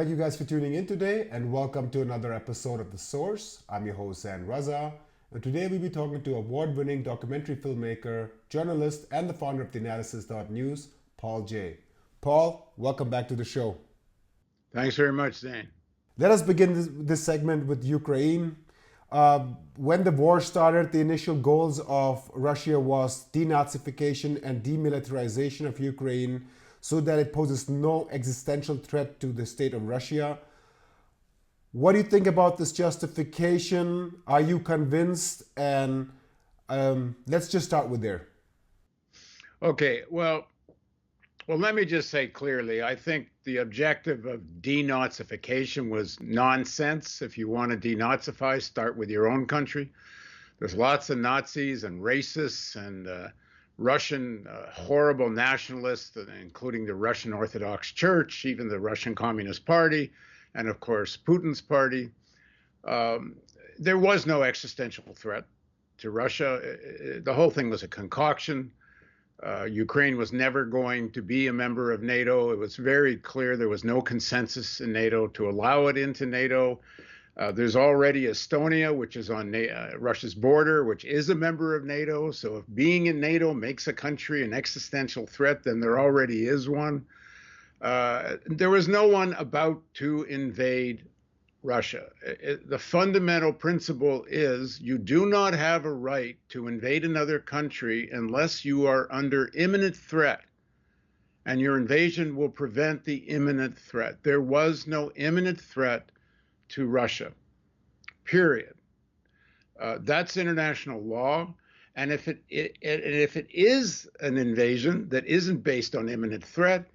Thank you guys for tuning in today, and welcome to another episode of The Source. I'm your host, San Raza, and today we'll be talking to award-winning documentary filmmaker, journalist, and the founder of theAnalysis.news, Paul J. Paul, welcome back to the show. Thanks very much, Zane. Let us begin this segment with Ukraine. When the war started, the initial goals of Russia was denazification and demilitarization of Ukraine so that it poses no existential threat to the state of Russia. What do you think about this justification? Are you convinced? And let's just start with there. Okay, well, let me just say clearly, I think the objective of denazification was nonsense. If you want to denazify, start with your own country. There's lots of Nazis and racists and Russian horrible nationalists, including the Russian Orthodox Church, even the Russian Communist Party, and of course, Putin's party. There was no existential threat to Russia. The whole thing was a concoction. Ukraine was never going to be a member of NATO. It was very clear there was no consensus in NATO to allow it into NATO. There's already Estonia, which is on Russia's border, which is a member of NATO. So if being in NATO makes a country an existential threat, then there already is one. There was no one about to invade Russia. The fundamental principle is you do not have a right to invade another country unless you are under imminent threat, and your invasion will prevent the imminent threat. There was no imminent threat to Russia, period. That's international law. And if it is an invasion that isn't based on imminent threat,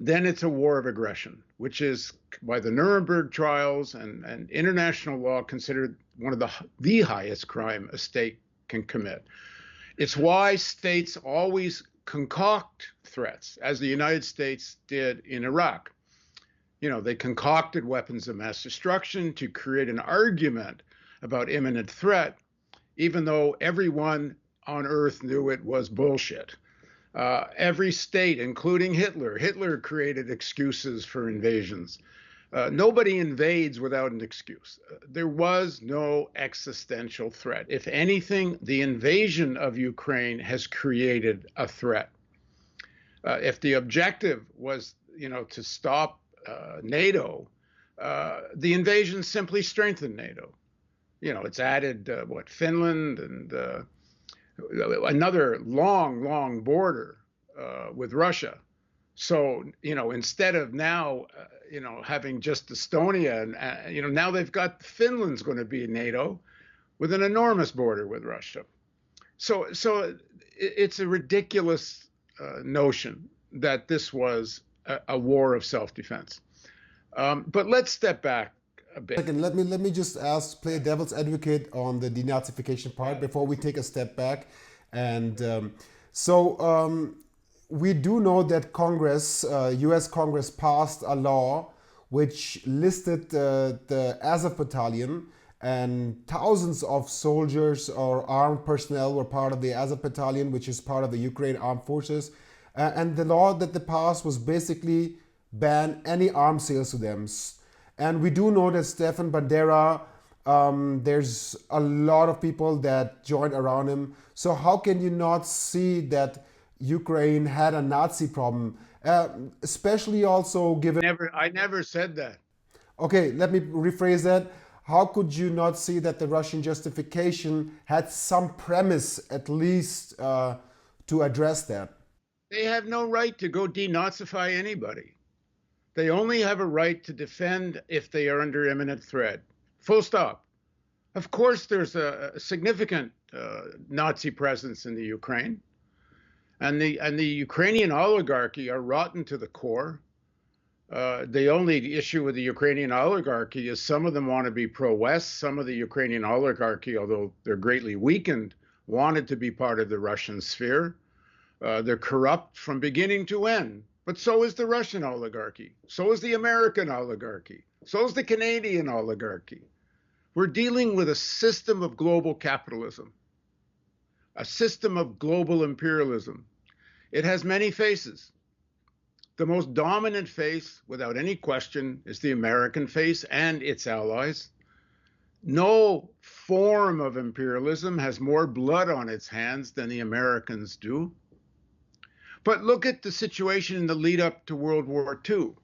then it's a war of aggression, which is by the Nuremberg trials and international law considered one of the highest crime a state can commit. It's why states always concoct threats, as the United States did in Iraq. You know, they concocted weapons of mass destruction to create an argument about imminent threat, even though everyone on earth knew it was bullshit. Every state, including Hitler created excuses for invasions. Nobody invades without an excuse. There was no existential threat. If anything, the invasion of Ukraine has created a threat. If the objective was, to stop NATO, the invasion simply strengthened NATO. It's added Finland and another long border with Russia. So instead of now having just Estonia and now they've got Finland's going to be NATO with an enormous border with Russia. So it's a ridiculous notion that this was a war of self-defense. But let's step back a bit. Let me just play devil's advocate on the denazification part before we take a step back. And we do know that Congress, U.S. Congress passed a law which listed the Azov battalion, and thousands of soldiers or armed personnel were part of the Azov battalion, which is part of the Ukraine Armed Forces. And the law that they passed was basically ban any arms sales to them. And we do know that Stefan Bandera, there's a lot of people that joined around him. So how can you not see that Ukraine had a Nazi problem, especially also given... I never said that. Okay, let me rephrase that. How could you not see that the Russian justification had some premise at least to address that? They have no right to go denazify anybody. They only have a right to defend if they are under imminent threat. Full stop. Of course, there's a significant Nazi presence in the Ukraine, and the Ukrainian oligarchy are rotten to the core. The only issue with the Ukrainian oligarchy is some of them want to be pro-West. Some of the Ukrainian oligarchy, although they're greatly weakened, wanted to be part of the Russian sphere. They're corrupt from beginning to end. But so is the Russian oligarchy. So is the American oligarchy. So is the Canadian oligarchy. We're dealing with a system of global capitalism, a system of global imperialism. It has many faces. The most dominant face, without any question, is the American face and its allies. No form of imperialism has more blood on its hands than the Americans do. But look at the situation in the lead up to World War II.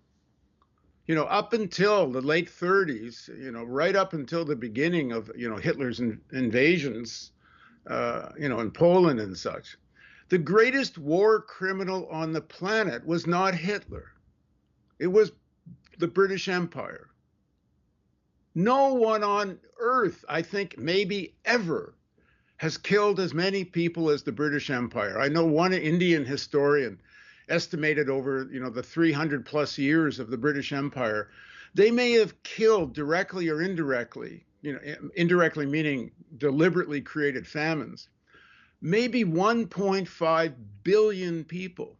Up until the late 30s, right up until the beginning of, Hitler's invasions, in Poland and such, the greatest war criminal on the planet was not Hitler. It was the British Empire. No one on earth, I think, maybe ever, has killed as many people as the British Empire. I know one Indian historian estimated over, the 300 plus years of the British Empire, they may have killed directly or indirectly, indirectly meaning deliberately created famines, maybe 1.5 billion people.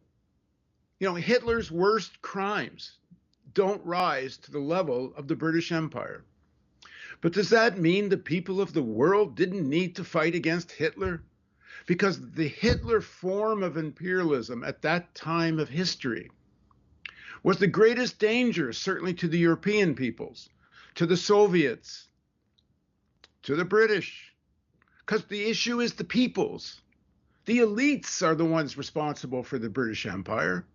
Hitler's worst crimes don't rise to the level of the British Empire. But does that mean the people of the world didn't need to fight against Hitler? Because the Hitler form of imperialism at that time of history was the greatest danger, certainly to the European peoples, to the Soviets, to the British, because the issue is the peoples. The elites are the ones responsible for the British Empire.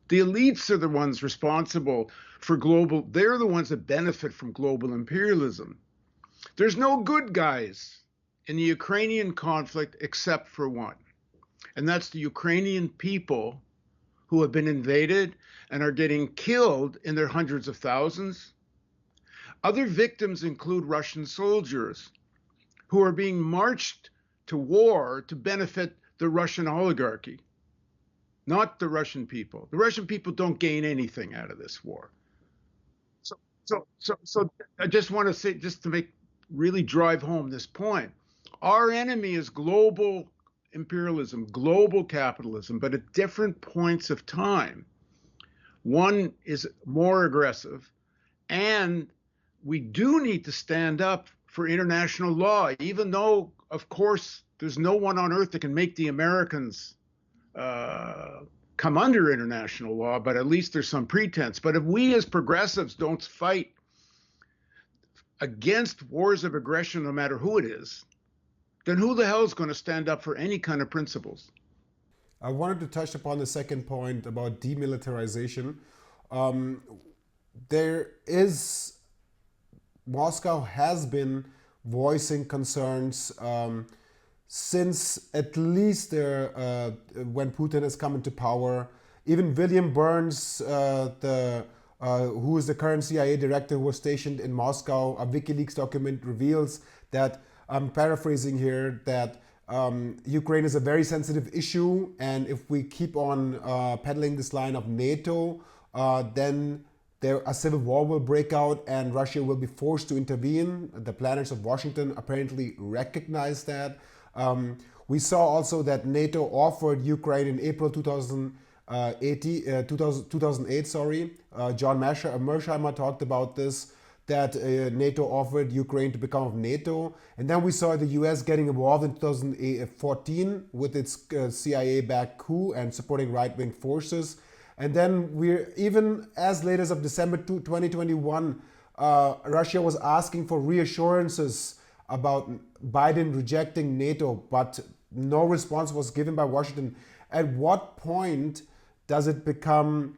The elites are the ones responsible for they're the ones that benefit from global imperialism. There's no good guys in the Ukrainian conflict except for one, and that's the Ukrainian people who have been invaded and are getting killed in their hundreds of thousands. Other victims include Russian soldiers who are being marched to war to benefit the Russian oligarchy, not the Russian people. The Russian people don't gain anything out of this war. So I just want to say, just to really drive home this point, our enemy is global imperialism, global capitalism, but at different points of time. One is more aggressive, and we do need to stand up for international law, even though, of course, there's no one on earth that can make the Americans come under international law, but at least there's some pretense. But if we as progressives don't fight against wars of aggression, no matter who it is, then who the hell is going to stand up for any kind of principles? I wanted to touch upon the second point about demilitarization. Moscow has been voicing concerns since at least when Putin has come into power. Even William Burns, who is the current CIA director who was stationed in Moscow, a WikiLeaks document reveals that, I'm paraphrasing here, that Ukraine is a very sensitive issue, and if we keep on peddling this line of NATO, then a civil war will break out and Russia will be forced to intervene. The planners of Washington apparently recognize that. We saw also that NATO offered Ukraine in April 2008, John Mersheimer talked about this, that NATO offered Ukraine to become of NATO. And then we saw the US getting involved in 2014 with its CIA-backed coup and supporting right-wing forces. And then we're even as late as of December 2021, Russia was asking for reassurances about Biden rejecting NATO, but no response was given by Washington. At what point does it become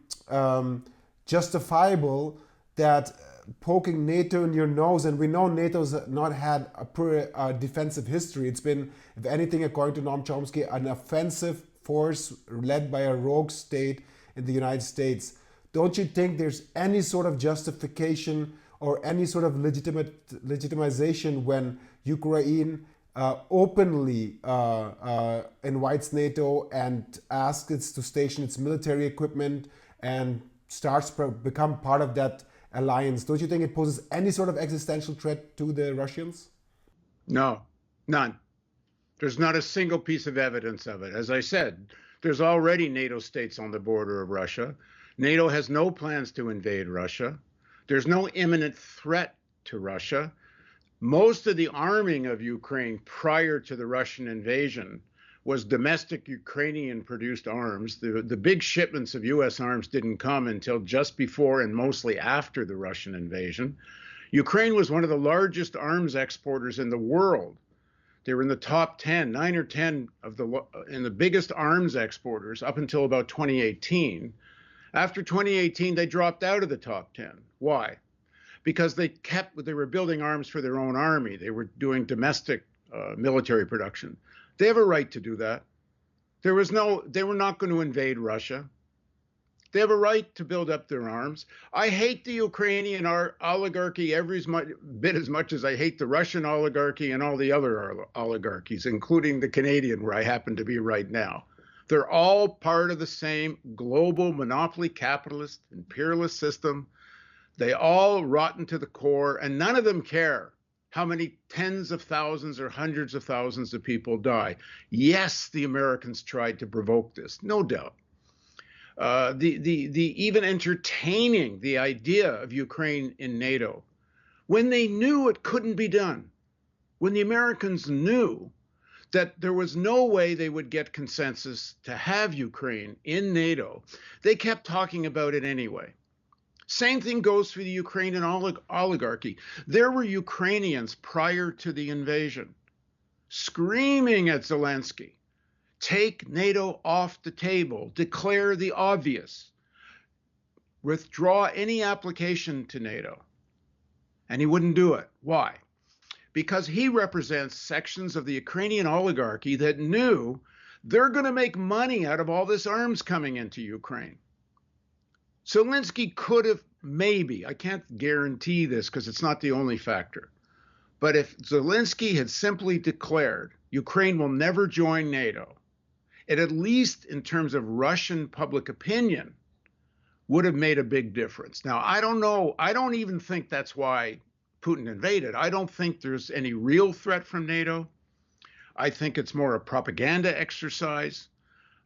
justifiable that poking NATO in your nose, and we know NATO's not had a defensive history. It's been, if anything, according to Noam Chomsky, an offensive force led by a rogue state in the United States. Don't you think there's any sort of justification or any sort of legitimization when Ukraine openly invites NATO and asks it to station its military equipment and starts to become part of that alliance? Don't you think it poses any sort of existential threat to the Russians? No, none. There's not a single piece of evidence of it. As I said, there's already NATO states on the border of Russia. NATO has no plans to invade Russia. There's no imminent threat to Russia. Most of the arming of Ukraine prior to the Russian invasion was domestic Ukrainian produced arms. The big shipments of US arms didn't come until just before and mostly after the Russian invasion. Ukraine was one of the largest arms exporters in the world. They were in the top 10, 9 or 10 of the biggest arms exporters up until about 2018. After 2018, they dropped out of the top 10. Why? Because they were building arms for their own army. They were doing domestic military production. They have a right to do that. They were not going to invade Russia. They have a right to build up their arms. I hate the Ukrainian oligarchy every bit as much as I hate the Russian oligarchy and all the other oligarchies, including the Canadian, where I happen to be right now. They're all part of the same global monopoly capitalist imperialist system. They all rotten to the core, and none of them care how many tens of thousands or hundreds of thousands of people die. Yes, the Americans tried to provoke this, no doubt. Even entertaining the idea of Ukraine in NATO, when they knew it couldn't be done, when the Americans knew that there was no way they would get consensus to have Ukraine in NATO, they kept talking about it anyway. Same thing goes for the Ukrainian oligarchy. There were Ukrainians prior to the invasion screaming at Zelensky, take NATO off the table, declare the obvious, withdraw any application to NATO. And he wouldn't do it. Why? Because he represents sections of the Ukrainian oligarchy that knew they're going to make money out of all this arms coming into Ukraine. Zelensky could have maybe, I can't guarantee this because it's not the only factor, but if Zelensky had simply declared Ukraine will never join NATO, it at least in terms of Russian public opinion would have made a big difference. Now, I don't know, I don't even think that's why Putin invaded. I don't think there's any real threat from NATO. I think it's more a propaganda exercise,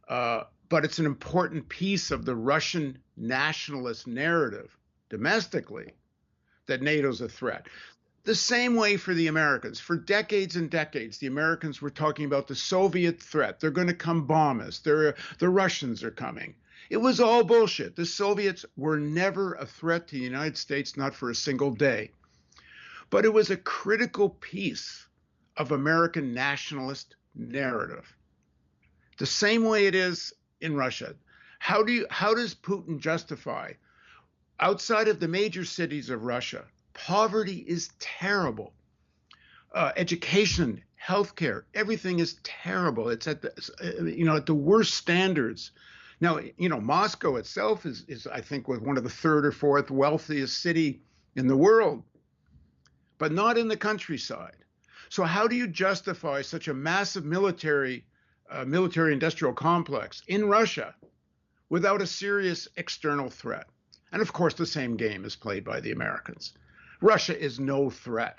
but it's an important piece of the Russian nationalist narrative domestically that NATO's a threat. The same way for the Americans. For decades and decades, the Americans were talking about the Soviet threat. They're going to come bomb us. The Russians are coming. It was all bullshit. The Soviets were never a threat to the United States, not for a single day. But it was a critical piece of American nationalist narrative. The same way it is in Russia. How does Putin justify, outside of the major cities of Russia, poverty is terrible. Education, healthcare, everything is terrible. It's at the worst standards. Now, Moscow itself is I think one of the third or fourth wealthiest city in the world, but not in the countryside. So how do you justify such a massive military industrial complex in Russia without a serious external threat? And of course, the same game is played by the Americans. Russia is no threat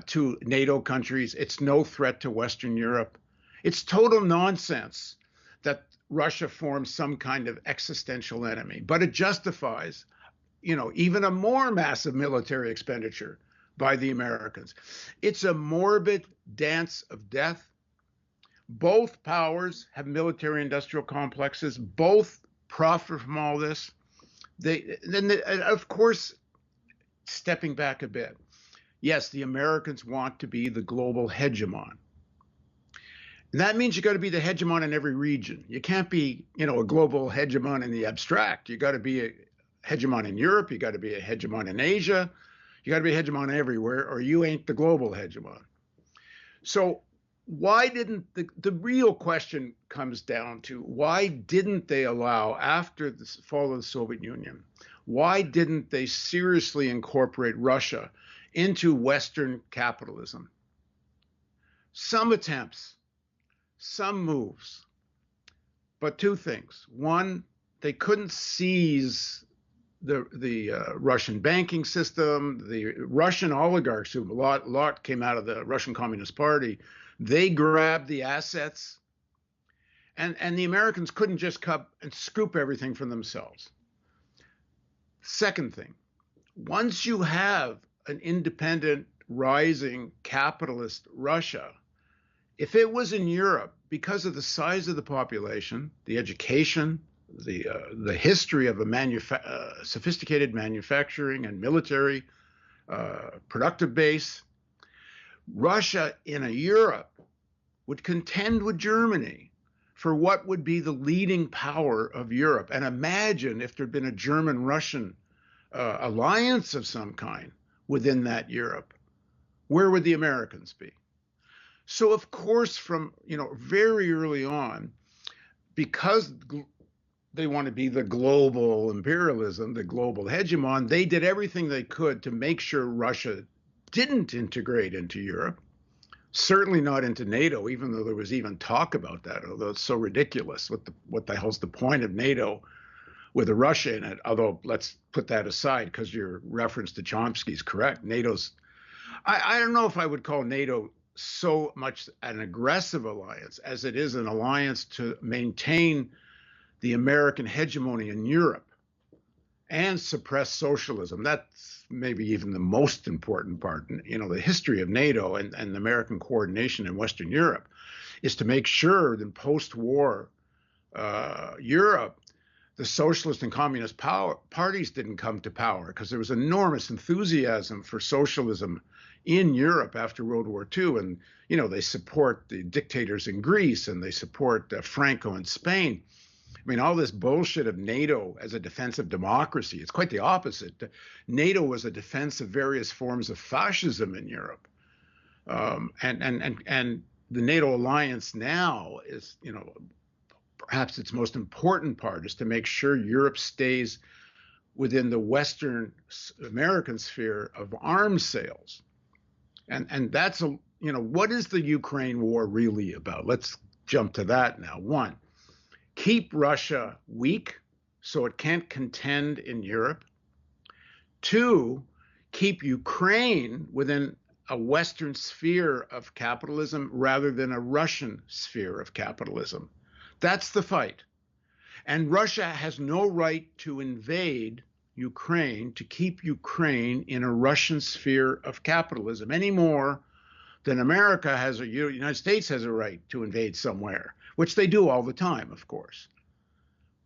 to NATO countries. It's no threat to Western Europe. It's total nonsense that Russia forms some kind of existential enemy, but it justifies, even a more massive military expenditure by the Americans. It's a morbid dance of death. Both powers have military industrial complexes. Both profit from all this. Of course, stepping back a bit, yes, the Americans want to be the global hegemon. And that means you got to be the hegemon in every region. You can't be, a global hegemon in the abstract. You got to be a hegemon in Europe. You got to be a hegemon in Asia. You got to be a hegemon everywhere, or you ain't the global hegemon. So why didn't the real question comes down to why didn't they allow, after the fall of the Soviet Union, why didn't they seriously incorporate Russia into Western capitalism? Some attempts, some moves, but two things. One, they couldn't seize the Russian banking system. The Russian oligarchs, who a lot came out of the Russian Communist Party, they grabbed the assets, and the Americans couldn't just come and scoop everything for themselves. Second thing, once you have an independent, rising capitalist Russia, If it was in Europe, because of the size of the population, the education, the history of a sophisticated manufacturing and military productive base, Russia in a Europe would contend with Germany for what would be the leading power of Europe. And imagine if there'd been a German-Russian alliance of some kind within that Europe, where would the Americans be? So of course, from very early on, because they want to be the global imperialism, the global hegemon, they did everything they could to make sure Russia didn't integrate into Europe, certainly not into NATO, even though there was even talk about that, although it's so ridiculous. What the hell's the point of NATO with a Russia in it? Although let's put that aside because your reference to Chomsky is correct. I don't know if I would call NATO so much an aggressive alliance as it is an alliance to maintain the American hegemony in Europe and suppress socialism. That's maybe even the most important part. The history of NATO and the American coordination in Western Europe is to make sure that post-war Europe, the socialist and communist parties didn't come to power because there was enormous enthusiasm for socialism in Europe after World War II. And, they support the dictators in Greece and they support Franco in Spain. I mean, all this bullshit of NATO as a defense of democracy, it's quite the opposite. NATO was a defense of various forms of fascism in Europe. And the NATO alliance now is, perhaps its most important part is to make sure Europe stays within the Western American sphere of arms sales. And that's what is the Ukraine war really about? Let's jump to that now. One, keep Russia weak so it can't contend in Europe. Two, keep Ukraine within a Western sphere of capitalism rather than a Russian sphere of capitalism. That's the fight. And Russia has no right to invade Ukraine, to keep Ukraine in a Russian sphere of capitalism any more than America has, or the United States has a right to invade somewhere, which they do all the time, of course.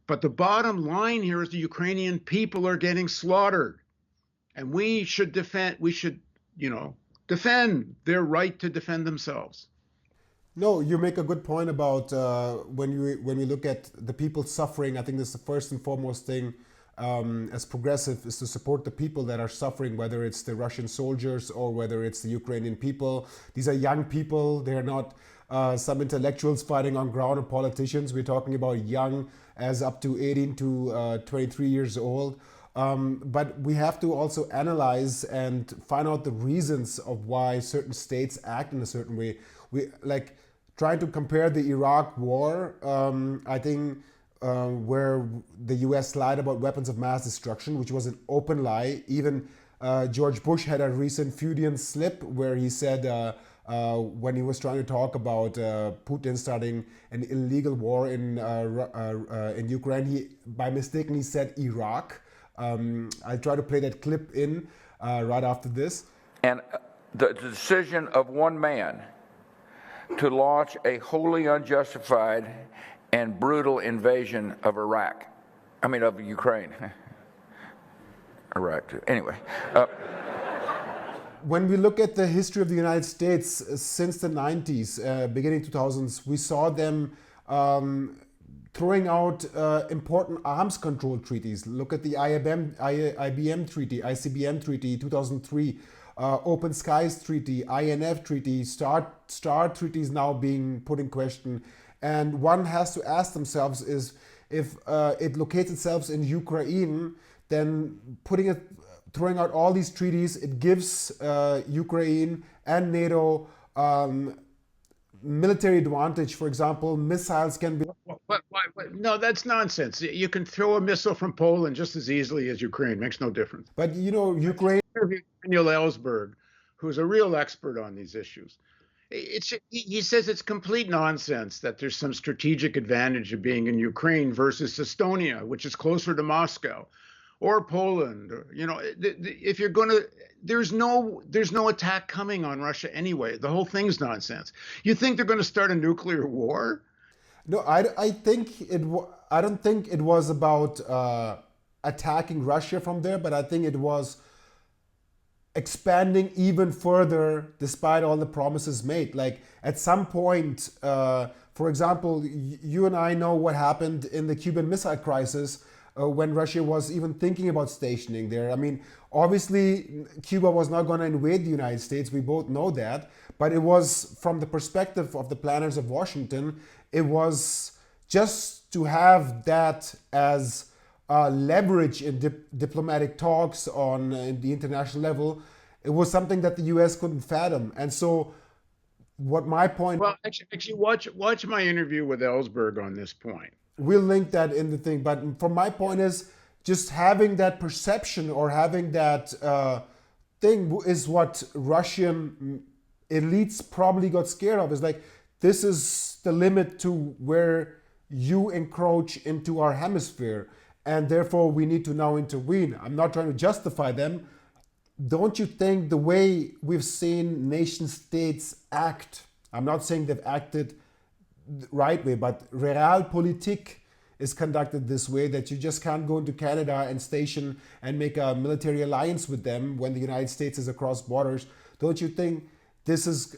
But the bottom line here is the Ukrainian people are getting slaughtered. And we should defend their right to defend themselves. No, you make a good point about when we look at the people suffering. I think this is the first and foremost thing as progressive is to support the people that are suffering, whether it's the Russian soldiers or whether it's the Ukrainian people. These are young people. They're not some intellectuals fighting on ground or politicians. We're talking about young as up to 18 to 23 years old. But we have to also analyze and find out the reasons of why certain states act in a certain way. We like trying to compare the Iraq war, I think, where the US lied about weapons of mass destruction, which was an open lie. Even George Bush had a recent Freudian slip where he said, when he was trying to talk about Putin starting an illegal war in Ukraine, he by mistakenly said Iraq. I'll try to play that clip in right after this. And the decision of one man to launch a wholly unjustified and brutal invasion of of Ukraine. Iraq, too. Anyway. When we look at the history of the United States since the 90s, beginning 2000s, we saw them throwing out important arms control treaties. Look at the IBM Treaty, ICBM Treaty, 2003, Open Skies Treaty, INF Treaty, STAR treaties now being put in question. And one has to ask themselves is if it locates itself in Ukraine, then throwing out all these treaties, it gives Ukraine and NATO military advantage. For example, missiles can be... No, that's nonsense. You can throw a missile from Poland just as easily as Ukraine. Makes no difference. But, Ukraine... Daniel Ellsberg, who's a real expert on these issues, he says it's complete nonsense that there's some strategic advantage of being in Ukraine versus Estonia, which is closer to Moscow. or Poland, or, if you're going to, there's no attack coming on Russia anyway. The whole thing's nonsense. You think they're going to start a nuclear war? No, I think I don't think it was about attacking Russia from there, but I think it was expanding even further despite all the promises made. Like at some point, for example, you and I know what happened in the Cuban Missile Crisis when Russia was even thinking about stationing there. I mean, obviously, Cuba was not going to invade the United States. We both know that. But it was from the perspective of the planners of Washington, it was just to have that as leverage in diplomatic talks on the international level. It was something that the US couldn't fathom. And so, what my point. Well, actually, watch my interview with Ellsberg on this point. We'll link that in the thing. But from my point is just having that perception or having that thing is what Russian elites probably got scared of. Is like, this is the limit to where you encroach into our hemisphere. And therefore, we need to now intervene. I'm not trying to justify them. Don't you think the way we've seen nation states act, I'm not saying they've acted the right way, but realpolitik is conducted this way, that you just can't go into Canada and station and make a military alliance with them when the United States is across borders? Don't you think this is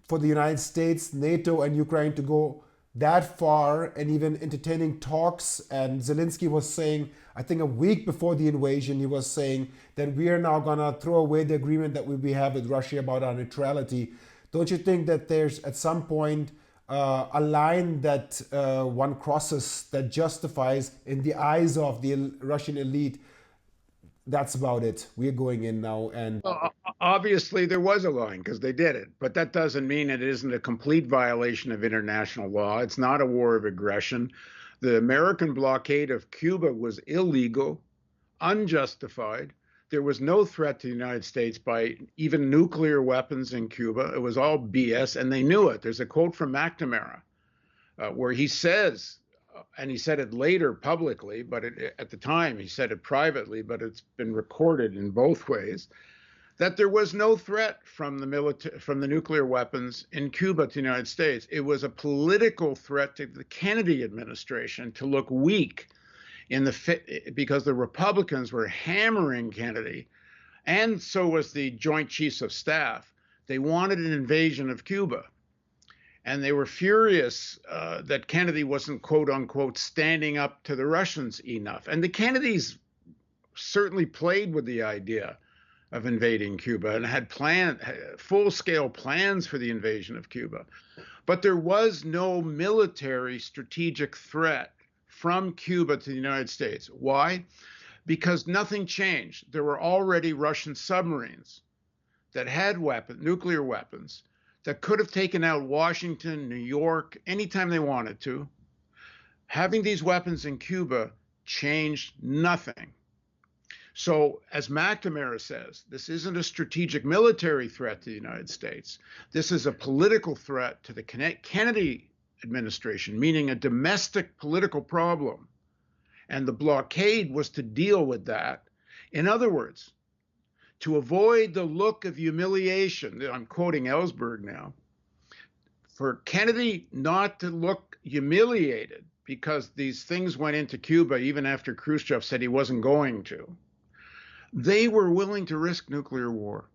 for the United States, NATO, and Ukraine to go that far and even entertaining talks? And Zelensky was saying, I think a week before the invasion, he was saying that we are now going to throw away the agreement that we have with Russia about our neutrality. Don't you think that there's at some point a line that one crosses that justifies in the eyes of the Russian elite? That's about it. We're going in now. And obviously there was a line because they did it, but that doesn't mean it isn't a complete violation of international law. It's not a war of aggression. The American blockade of Cuba was illegal, unjustified. There was no threat to the United States by even nuclear weapons in Cuba. It was all BS, and they knew it. There's a quote from McNamara where he says, and he said it later publicly, but at the time he said it privately, but it's been recorded in both ways, that there was no threat from the nuclear weapons in Cuba to the United States. It was a political threat to the Kennedy administration to look weak because the Republicans were hammering Kennedy, and so was the Joint Chiefs of Staff. They wanted an invasion of Cuba. And they were furious that Kennedy wasn't, quote unquote, standing up to the Russians enough. And the Kennedys certainly played with the idea of invading Cuba and had full-scale plans for the invasion of Cuba. But there was no military strategic threat from Cuba to the United States. Why? Because nothing changed. There were already Russian submarines that had nuclear weapons, that could have taken out Washington, New York, anytime they wanted to. Having these weapons in Cuba changed nothing. So, as McNamara says, this isn't a strategic military threat to the United States. This is a political threat to the Kennedy administration, meaning a domestic political problem. And the blockade was to deal with that. In other words, to avoid the look of humiliation, I'm quoting Ellsberg now, for Kennedy not to look humiliated because these things went into Cuba even after Khrushchev said he wasn't going to, they were willing to risk nuclear war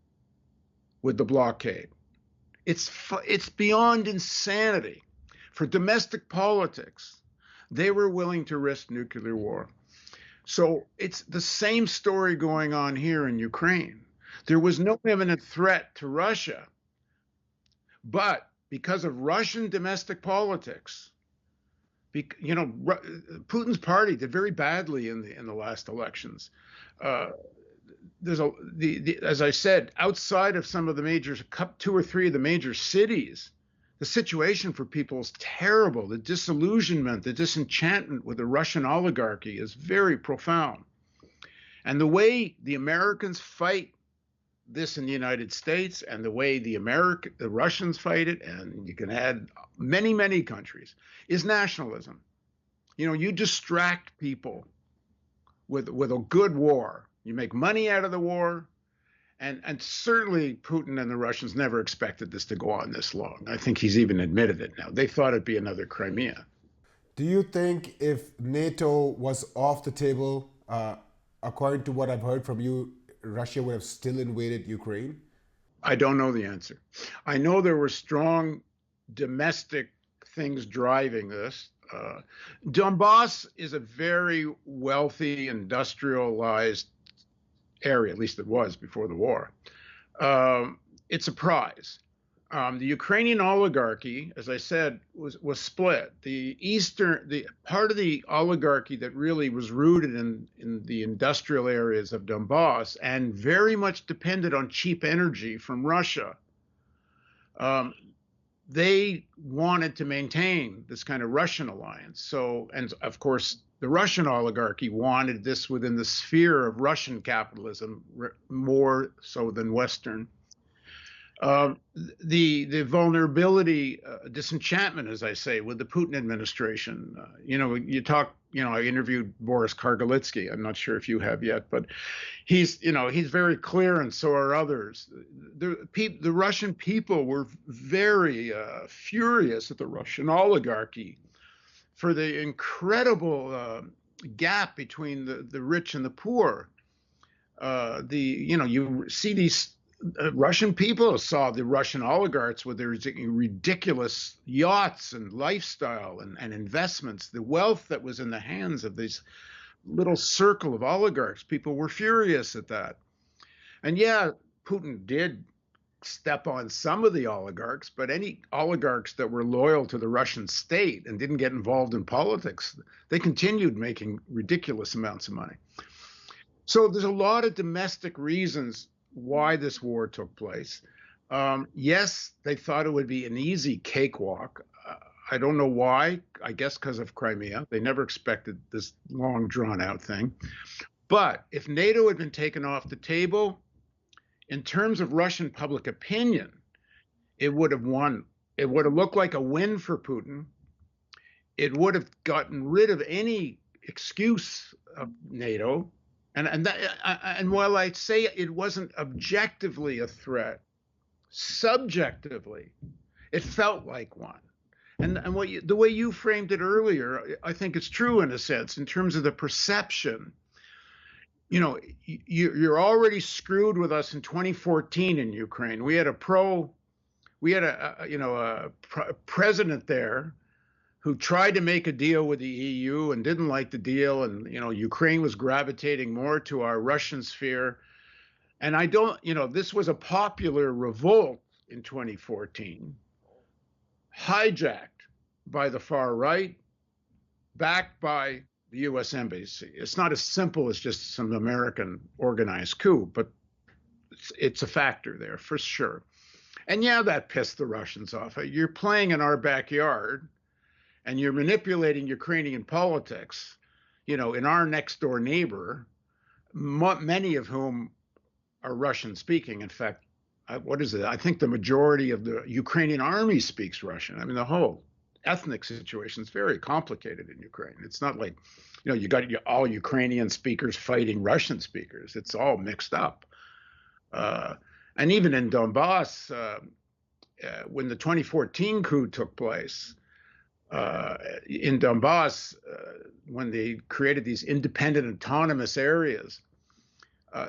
with the blockade. It's beyond insanity. For domestic politics, they were willing to risk nuclear war. So it's the same story going on here in Ukraine. There was no imminent threat to Russia, but because of Russian domestic politics, Putin's party did very badly in the last elections. As I said, outside of some of the major, 2 or 3 of the major cities, the situation for people is terrible. The disillusionment, the disenchantment with the Russian oligarchy is very profound. And the way the Americans fight this in the United States and the way the Russians fight it, and you can add many, many countries, is nationalism. You distract people with a good war. You make money out of the war. And certainly Putin and the Russians never expected this to go on this long. I think he's even admitted it now. They thought it'd be another Crimea. Do you think if NATO was off the table, according to what I've heard from you, Russia would have still invaded Ukraine? I don't know the answer. I know there were strong domestic things driving this. Donbass is a very wealthy, industrialized area, at least it was before the war. It's a prize. The Ukrainian oligarchy, as I said, was split. The part of the oligarchy that really was rooted in the industrial areas of Donbass and very much depended on cheap energy from Russia. They wanted to maintain this kind of Russian alliance. So, and of course, the Russian oligarchy wanted this within the sphere of Russian capitalism more so than Western. The vulnerability, disenchantment, as I say, with the Putin administration. I interviewed Boris Kargalitsky. I'm not sure if you have yet, but he's very clear, and so are others. The Russian people were very furious at the Russian oligarchy for the incredible gap between the rich and the poor. You see these. Russian people saw the Russian oligarchs with their ridiculous yachts and lifestyle and investments, the wealth that was in the hands of this little circle of oligarchs. People were furious at that. And yeah, Putin did step on some of the oligarchs, but any oligarchs that were loyal to the Russian state and didn't get involved in politics, they continued making ridiculous amounts of money. So there's a lot of domestic reasons why this war took place. Yes, they thought it would be an easy cakewalk. I don't know why. I guess because of Crimea. They never expected this long, drawn-out thing. But if NATO had been taken off the table, in terms of Russian public opinion, it would have won. It would have looked like a win for Putin. It would have gotten rid of any excuse of NATO. And while I say it wasn't objectively a threat, subjectively, it felt like one. And the way you framed it earlier, I think it's true in a sense, in terms of the perception. You're already screwed with us in 2014 in Ukraine. We had a president there who tried to make a deal with the EU and didn't like the deal. And, Ukraine was gravitating more to our Russian sphere. And this was a popular revolt in 2014, hijacked by the far right, backed by the US Embassy. It's not as simple as just some American organized coup, but it's a factor there for sure. And yeah, that pissed the Russians off. You're playing in our backyard, and you're manipulating Ukrainian politics, in our next door neighbor, many of whom are Russian speaking. In fact, what is it? I think the majority of the Ukrainian army speaks Russian. I mean, the whole ethnic situation is very complicated in Ukraine. It's not like, you got all Ukrainian speakers fighting Russian speakers. It's all mixed up. And even in Donbass, when the 2014 coup took place, in Donbass, when they created these independent autonomous areas,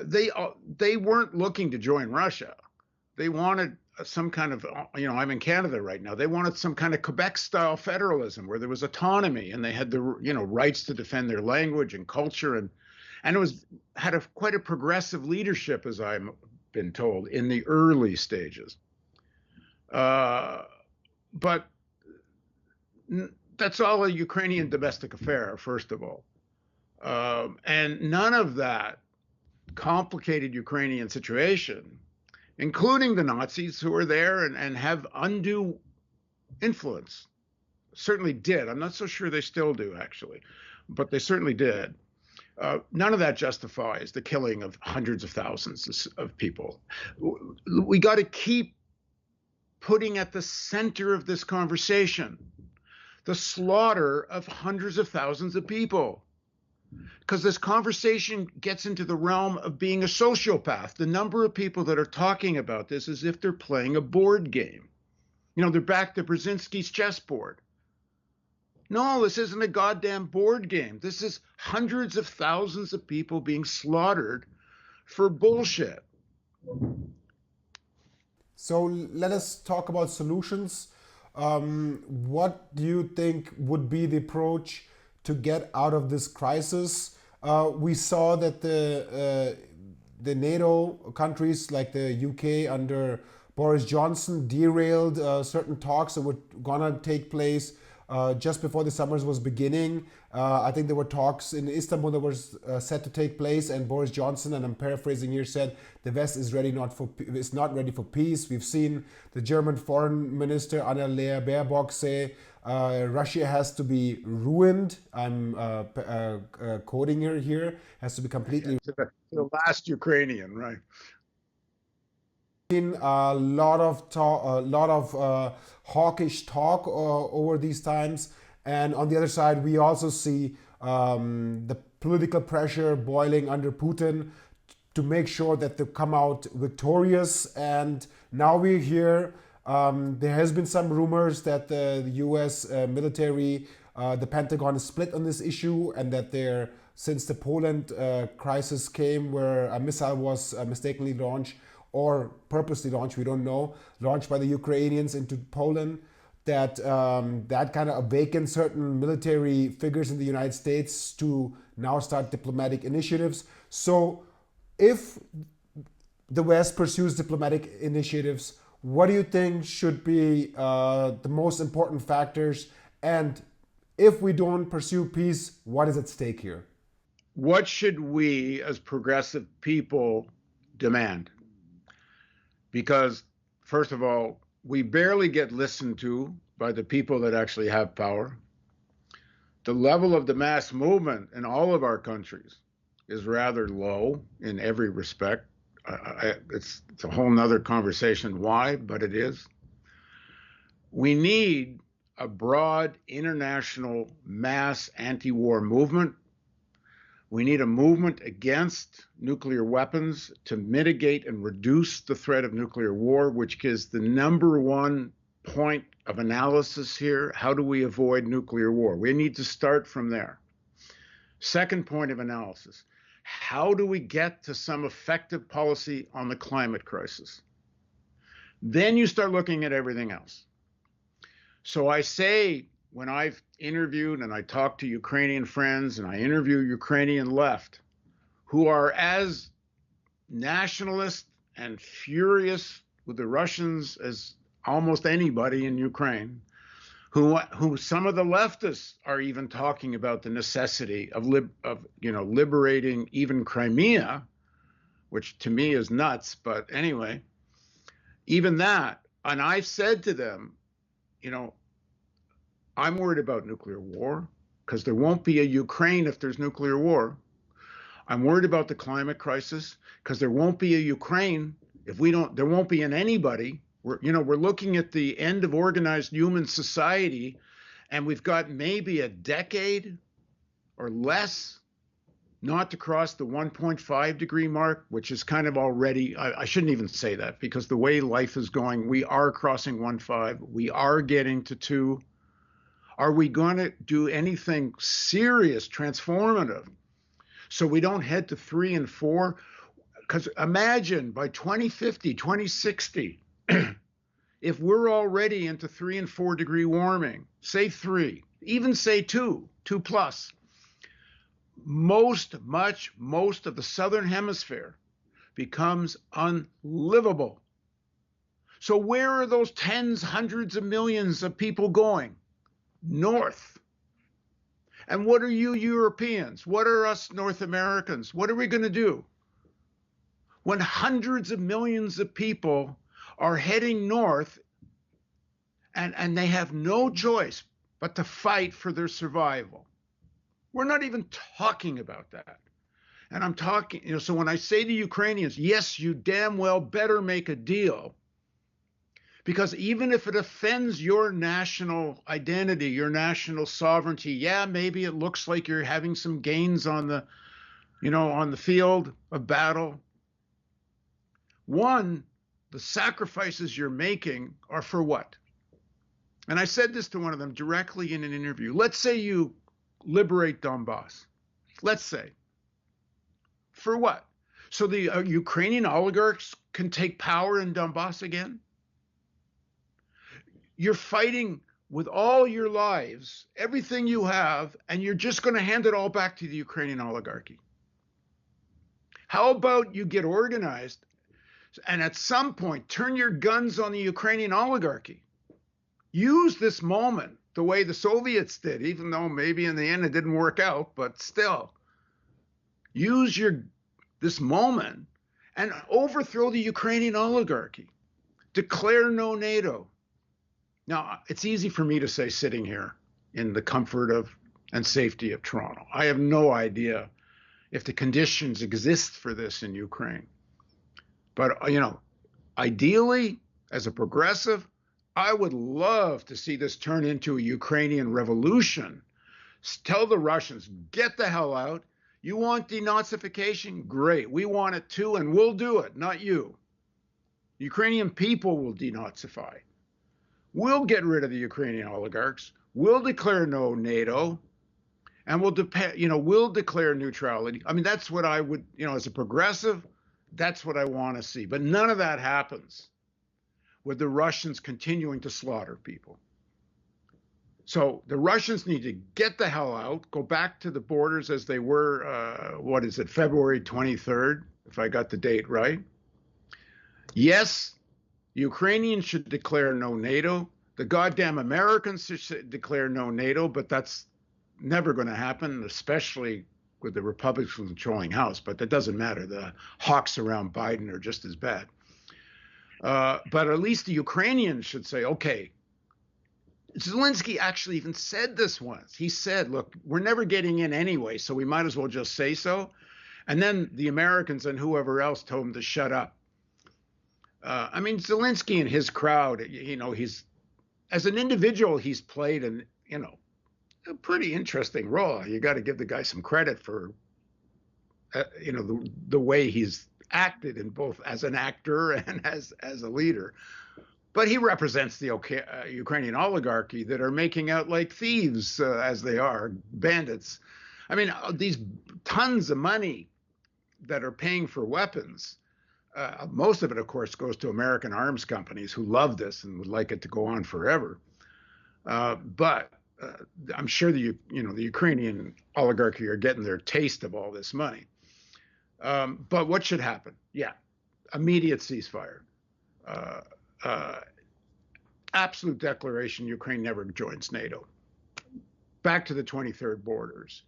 they weren't looking to join Russia. They wanted some kind of, I'm in Canada right now. They wanted some kind of Quebec-style federalism where there was autonomy and they had the, rights to defend their language and culture, and it had quite a progressive leadership, as I've been told, in the early stages. But that's all a Ukrainian domestic affair, first of all. And none of that complicated Ukrainian situation, including the Nazis who are there and have undue influence, certainly did. I'm not so sure they still do, actually, but they certainly did. None of that justifies the killing of hundreds of thousands of people. We got to keep putting at the center of this conversation the slaughter of hundreds of thousands of people. because this conversation gets into the realm of being a sociopath. The number of people that are talking about this as if they're playing a board game. You know, they're back to Brzezinski's chessboard. No, this isn't a goddamn board game. This is hundreds of thousands of people being slaughtered for bullshit. So let us talk about solutions. What do you think would be the approach to get out of this crisis? We saw that the NATO countries like the UK under Boris Johnson derailed certain talks that were gonna take place just before the summers was beginning. I think there were talks in Istanbul that were set to take place, and Boris Johnson, and I'm paraphrasing here, said the West is not ready for peace. We've seen the German Foreign Minister Annalena Baerbock say Russia has to be ruined. I'm quoting her here. Has to be completely. The last Ukrainian, right? A lot of hawkish talk over these times, and on the other side, we also see the political pressure boiling under Putin to make sure that they come out victorious. And now we hear there has been some rumors that the U.S. military, the Pentagon, is split on this issue, and that since the Poland crisis came, where a missile was mistakenly launched or purposely launched, we don't know, launched by the Ukrainians into Poland, that that kind of awakened certain military figures in the United States to now start diplomatic initiatives. So if the West pursues diplomatic initiatives, what do you think should be the most important factors? And if we don't pursue peace, what is at stake here? What should we as progressive people demand? Because, first of all, we barely get listened to by the people that actually have power. The level of the mass movement in all of our countries is rather low in every respect. It's a whole nother conversation why, but it is. We need a broad international mass anti-war movement. We need a movement against nuclear weapons to mitigate and reduce the threat of nuclear war, which is the number one point of analysis here. How do we avoid nuclear war? We need to start from there. Second point of analysis, how do we get to some effective policy on the climate crisis? Then you start looking at everything else. So I say, when I've interviewed and I talk to Ukrainian friends and I interview Ukrainian left who are as nationalist and furious with the Russians as almost anybody in Ukraine, who some of the leftists are even talking about the necessity of liberating even Crimea, which to me is nuts, but anyway, even that. And I've said to them, I'm worried about nuclear war because there won't be a Ukraine if there's nuclear war. I'm worried about the climate crisis because there won't be a Ukraine if there won't be an anybody. We're looking at the end of organized human society, and we've got maybe a decade or less not to cross the 1.5 degree mark, which is kind of already, I shouldn't even say that because the way life is going, we are crossing 1.5. We are getting to 2. Are we going to do anything serious, transformative, so we don't head to 3 and 4? Because imagine by 2050, 2060, if we're already into 3 and 4 degree warming, say 3, even say 2 plus, most of the southern hemisphere becomes unlivable. So where are those tens, hundreds of millions of people going? North. And what are you Europeans? What are us North Americans? What are we going to do when hundreds of millions of people are heading north and they have no choice but to fight for their survival? We're not even talking about that. And I'm talking, so when I say to Ukrainians, yes, you damn well better make a deal, Because even if it offends your national identity, your national sovereignty, yeah, maybe it looks like you're having some gains on the, on the field of battle. One, the sacrifices you're making are for what? And I said this to one of them directly in an interview. Let's say you liberate Donbass. Let's say. For what? So the Ukrainian oligarchs can take power in Donbass again? You're fighting with all your lives, everything you have, and you're just going to hand it all back to the Ukrainian oligarchy. How about you get organized and at some point turn your guns on the Ukrainian oligarchy? Use this moment the way the Soviets did, even though maybe in the end it didn't work out, but still. Use this moment and overthrow the Ukrainian oligarchy. Declare no NATO. Now, it's easy for me to say sitting here in the comfort of and safety of Toronto. I have no idea if the conditions exist for this in Ukraine. But, ideally, as a progressive, I would love to see this turn into a Ukrainian revolution. Tell the Russians, get the hell out. You want denazification? Great. We want it too, and we'll do it, not you. Ukrainian people will denazify. We'll get rid of the Ukrainian oligarchs. We'll declare no NATO, and we'll declare neutrality. I mean, that's what I would, as a progressive, that's what I want to see. But none of that happens with the Russians continuing to slaughter people. So the Russians need to get the hell out, go back to the borders as they were, February 23rd, if I got the date right. Yes, Ukrainians should declare no NATO. The goddamn Americans should declare no NATO, but that's never going to happen, especially with the Republicans controlling House. But that doesn't matter. The hawks around Biden are just as bad. But at least the Ukrainians should say, okay, Zelensky actually even said this once. He said, look, we're never getting in anyway, so we might as well just say so. And then the Americans and whoever else told him to shut up. Zelensky and his crowd, he's, as an individual, he's played a pretty interesting role. You got to give the guy some credit for, the way he's acted in both as an actor and as a leader. But he represents the Ukrainian oligarchy that are making out like thieves, as they are, bandits. These tons of money that are paying for weapons, most of it, of course, goes to American arms companies who love this and would like it to go on forever. But I'm sure the Ukrainian oligarchy are getting their taste of all this money. But what should happen? Yeah, immediate ceasefire. Absolute declaration Ukraine never joins NATO. Back to the 23rd borders.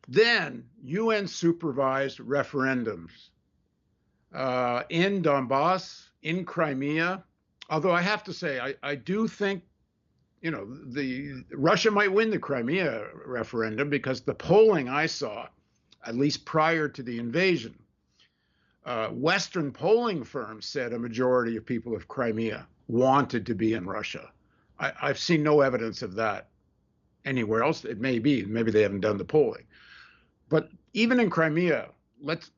Then UN supervised referendums in Donbass, in Crimea. Although I have to say, I do think, Russia might win the Crimea referendum because the polling I saw, at least prior to the invasion, Western polling firms said a majority of people of Crimea wanted to be in Russia. I've seen no evidence of that anywhere else. It may be, maybe they haven't done the polling. But even in Crimea, let's,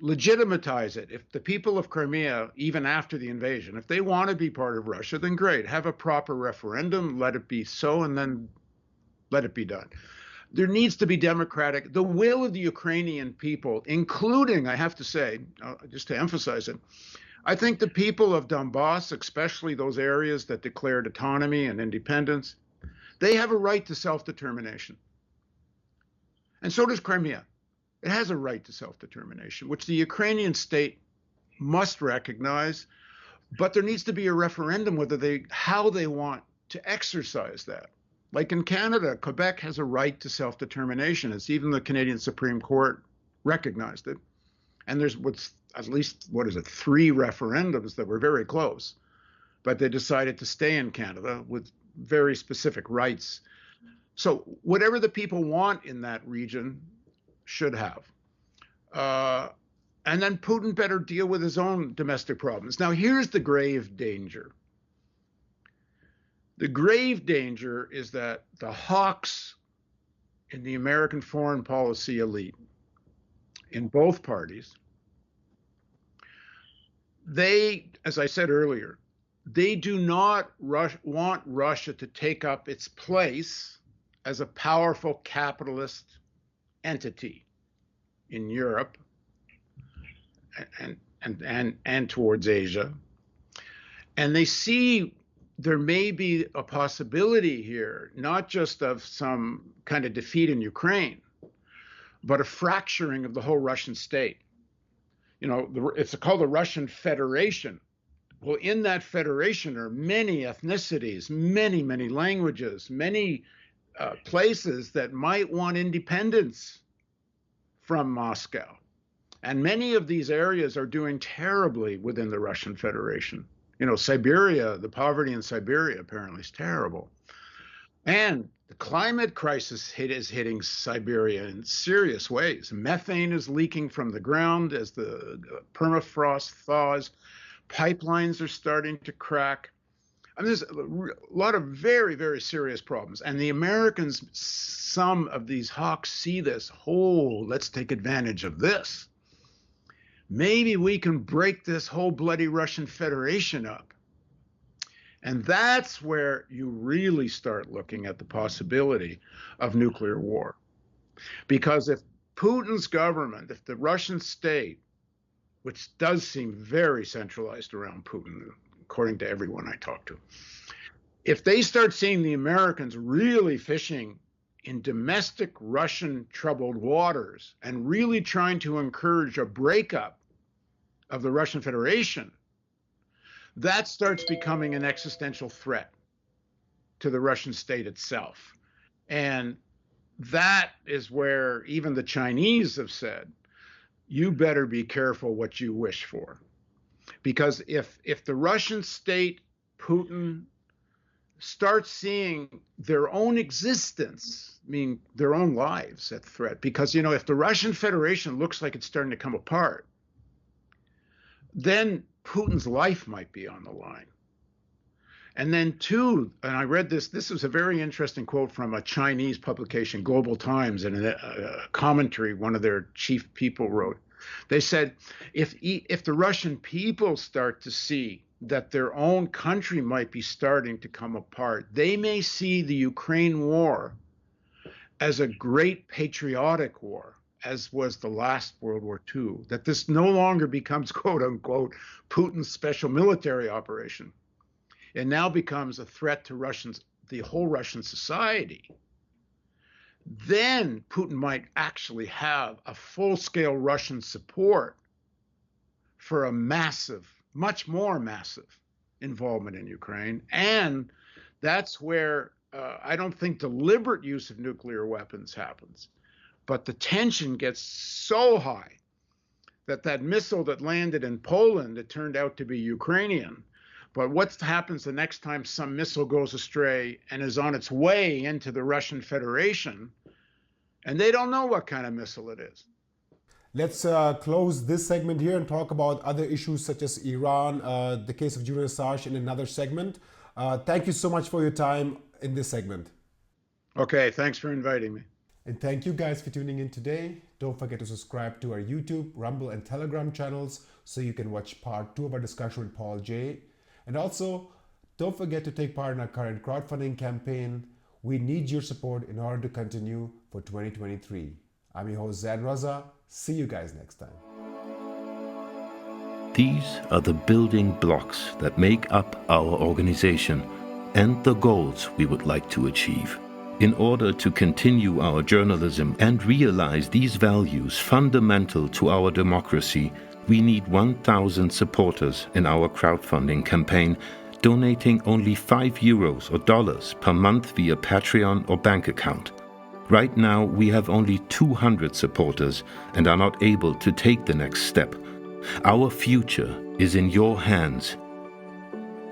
legitimatize it. If the people of Crimea, even after the invasion, if they want to be part of Russia, then great. Have a proper referendum, let it be so, and then let it be done. There needs to be democratic, the will of the Ukrainian people, including, I have to say, just to emphasize it, I think the people of Donbass, especially those areas that declared autonomy and independence, they have a right to self-determination. And so does Crimea. It has a right to self-determination, which the Ukrainian state must recognize, but there needs to be a referendum how they want to exercise that. Like in Canada, Quebec has a right to self-determination. It's even the Canadian Supreme Court recognized it. And there's at least 3 referendums that were very close, but they decided to stay in Canada with very specific rights. So whatever the people want in that region should have. And then Putin better deal with his own domestic problems. Now, here's the grave danger. The grave danger is that the hawks in the American foreign policy elite in both parties, they, as I said earlier, they do not want Russia to take up its place as a powerful capitalist entity in Europe and towards Asia. And they see there may be a possibility here, not just of some kind of defeat in Ukraine, but a fracturing of the whole Russian state. You know, it's called the Russian Federation. Well, in that federation are many ethnicities, many languages, many places that might want independence from Moscow. And many of these areas are doing terribly within the Russian Federation. You know, Siberia, the poverty in Siberia apparently is terrible. And the climate crisis is hitting Siberia in serious ways. Methane is leaking from the ground as the permafrost thaws. Pipelines are starting to crack. I mean, there's a lot of very serious problems. And the Americans, some of these hawks see this. Oh, let's take advantage of this. Maybe we can break this whole bloody Russian Federation up. And that's where you really start looking at the possibility of nuclear war. Because if Putin's government, if the Russian state, which does seem very centralized around Putin, according to everyone I talk to, if they start seeing the Americans really fishing in domestic Russian troubled waters and really trying to encourage a breakup of the Russian Federation, that starts becoming an existential threat to the Russian state itself. And that is where even the Chinese have said, you better be careful what you wish for. Because if the Russian state, Putin, starts seeing their own existence, meaning their own lives at threat, because, you know, if the Russian Federation looks like it's starting to come apart, then Putin's life might be on the line. And then two, and I read this was a very interesting quote from a Chinese publication, Global Times, and a commentary one of their chief people wrote. They said, if the Russian people start to see that their own country might be starting to come apart, they may see the Ukraine war as a great patriotic war, as was the last World War II, that this no longer becomes, quote unquote, Putin's special military operation. It now becomes a threat to the whole Russian society. Then Putin might actually have a full-scale Russian support for a massive, much more massive involvement in Ukraine. And that's where I don't think deliberate use of nuclear weapons happens. But the tension gets so high that missile that landed in Poland, it turned out to be Ukrainian. But what happens the next time some missile goes astray and is on its way into the Russian Federation, and they don't know what kind of missile it is? Let's close this segment here and talk about other issues such as Iran, the case of Julian Assange in another segment. Thank you so much for your time in this segment. Okay, thanks for inviting me. And thank you guys for tuning in today. Don't forget to subscribe to our YouTube, Rumble, and Telegram channels so you can watch part 2 of our discussion with Paul J. And also, don't forget to take part in our current crowdfunding campaign. We need your support in order to continue for 2023. I'm your host, Zan Raza. See you guys next time. These are the building blocks that make up our organization and the goals we would like to achieve. In order to continue our journalism and realize these values fundamental to our democracy, we need 1,000 supporters in our crowdfunding campaign, donating only €5 or dollars per month via Patreon or bank account. Right now, we have only 200 supporters and are not able to take the next step. Our future is in your hands.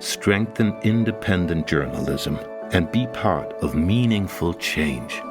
Strengthen independent journalism and be part of meaningful change.